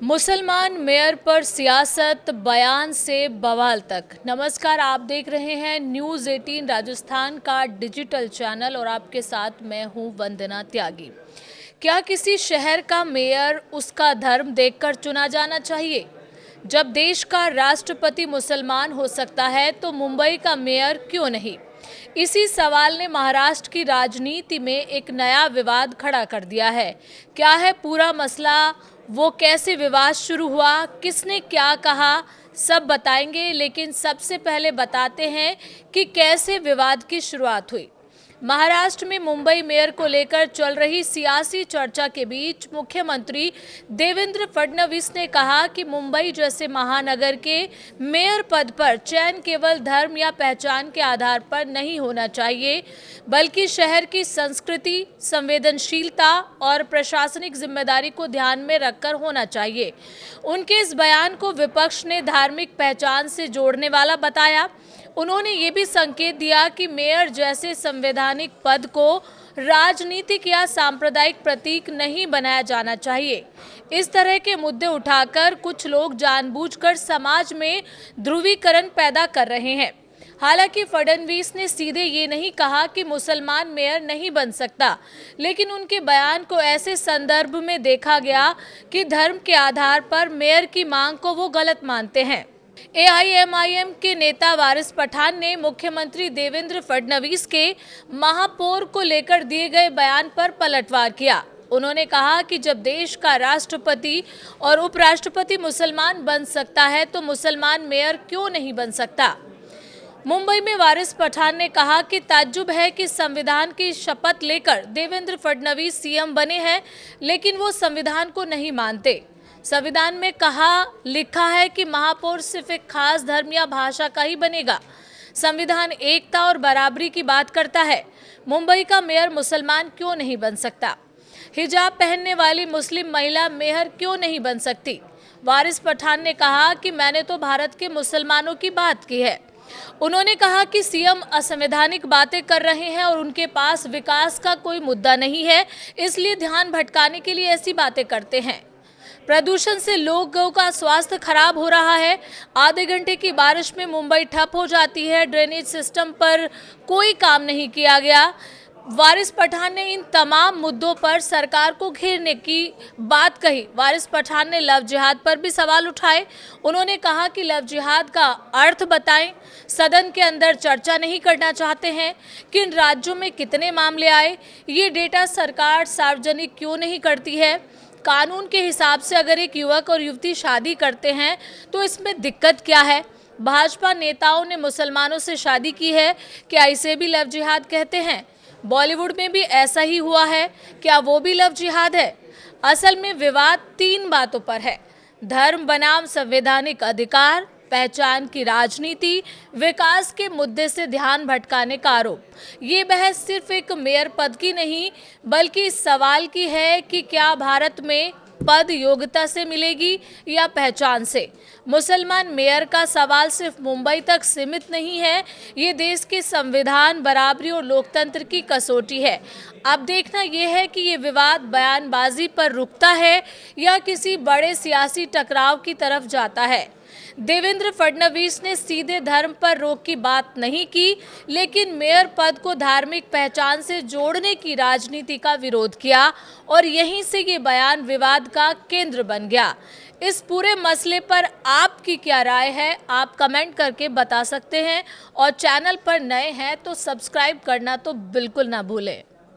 मुसलमान मेयर पर सियासत, बयान से बवाल तक। नमस्कार, आप देख रहे हैं न्यूज़ 18 राजस्थान का डिजिटल चैनल और आपके साथ मैं हूं वंदना त्यागी। क्या किसी शहर का मेयर उसका धर्म देखकर चुना जाना चाहिए? जब देश का राष्ट्रपति मुसलमान हो सकता है तो मुंबई का मेयर क्यों नहीं? इसी सवाल ने महाराष्ट्र की राजनीति में एक नया विवाद खड़ा कर दिया है। क्या है पूरा मसला, वो कैसे विवाद शुरू हुआ, किसने क्या कहा, सब बताएंगे। लेकिन सबसे पहले बताते हैं कि कैसे विवाद की शुरुआत हुई। महाराष्ट्र में मुंबई मेयर को लेकर चल रही सियासी चर्चा के बीच मुख्यमंत्री देवेंद्र फडणवीस ने कहा कि मुंबई जैसे महानगर के मेयर पद पर चयन केवल धर्म या पहचान के आधार पर नहीं होना चाहिए, बल्कि शहर की संस्कृति, संवेदनशीलता और प्रशासनिक जिम्मेदारी को ध्यान में रखकर होना चाहिए। उनके इस बयान को विपक्ष ने धार्मिक पहचान से जोड़ने वाला बताया। उन्होंने ये भी संकेत दिया कि मेयर जैसे संवैधानिक पद को राजनीतिक या सांप्रदायिक प्रतीक नहीं बनाया जाना चाहिए। इस तरह के मुद्दे उठाकर कुछ लोग जानबूझकर समाज में ध्रुवीकरण पैदा कर रहे हैं। हालांकि फडणवीस ने सीधे ये नहीं कहा कि मुसलमान मेयर नहीं बन सकता, लेकिन उनके बयान को ऐसे संदर्भ में देखा गया कि धर्म के आधार पर मेयर की मांग को वो गलत मानते हैं। एआईएमआईएम के नेता वारिस पठान ने मुख्यमंत्री देवेंद्र फडणवीस के महापौर को लेकर दिए गए बयान पर पलटवार किया। उन्होंने कहा कि जब देश का राष्ट्रपति और उपराष्ट्रपति मुसलमान बन सकता है तो मुसलमान मेयर क्यों नहीं बन सकता। मुंबई में वारिस पठान ने कहा कि ताज्जुब है कि संविधान की शपथ लेकर देवेंद्र फडणवीस सीएम बने हैं, लेकिन वो संविधान को नहीं मानते। संविधान में लिखा है कि महापौर सिर्फ एक खास धर्म या भाषा का ही बनेगा। संविधान एकता और बराबरी की बात करता है। मुंबई का मेयर मुसलमान क्यों नहीं बन सकता? हिजाब पहनने वाली मुस्लिम महिला मेयर क्यों नहीं बन सकती? वारिस पठान ने कहा कि मैंने तो भारत के मुसलमानों की बात की है। उन्होंने कहा कि सीएम असंवैधानिक बातें कर रहे हैं और उनके पास विकास का कोई मुद्दा नहीं है, इसलिए ध्यान भटकाने के लिए ऐसी बातें करते हैं। प्रदूषण से लोगों का स्वास्थ्य खराब हो रहा है। आधे घंटे की बारिश में मुंबई ठप हो जाती है। ड्रेनेज सिस्टम पर कोई काम नहीं किया गया। वारिस पठान ने इन तमाम मुद्दों पर सरकार को घेरने की बात कही। वारिस पठान ने लव जिहाद पर भी सवाल उठाए। उन्होंने कहा कि लव जिहाद का अर्थ बताएं। सदन के अंदर चर्चा नहीं करना चाहते हैं। किन राज्यों में कितने मामले आए, ये डेटा सरकार सार्वजनिक क्यों नहीं करती है? कानून के हिसाब से अगर एक युवक और युवती शादी करते हैं तो इसमें दिक्कत क्या है? भाजपा नेताओं ने मुसलमानों से शादी की है, क्या इसे भी लव जिहाद कहते हैं? बॉलीवुड में भी ऐसा ही हुआ है, क्या वो भी लव जिहाद है? असल में विवाद तीन बातों पर है: धर्म बनाम संवैधानिक अधिकार, पहचान की राजनीति, विकास के मुद्दे से ध्यान भटकाने का आरोप। ये बहस सिर्फ एक मेयर पद की नहीं, बल्कि इस सवाल की है कि क्या भारत में पद योग्यता से मिलेगी या पहचान से। मुसलमान मेयर का सवाल सिर्फ मुंबई तक सीमित नहीं है, ये देश के संविधान, बराबरी और लोकतंत्र की कसौटी है। अब देखना यह है कि ये विवाद बयानबाजी पर रुकता है या किसी बड़े सियासी टकराव की तरफ जाता है। देवेंद्र फडणवीस ने सीधे धर्म पर रोक की बात नहीं की, लेकिन मेयर पद को धार्मिक पहचान से जोड़ने की राजनीति का विरोध किया और यहीं से ये बयान विवाद का केंद्र बन गया। इस पूरे मसले पर आपकी क्या राय है, आप कमेंट करके बता सकते हैं और चैनल पर नए हैं तो सब्सक्राइब करना तो बिल्कुल ना भूलें।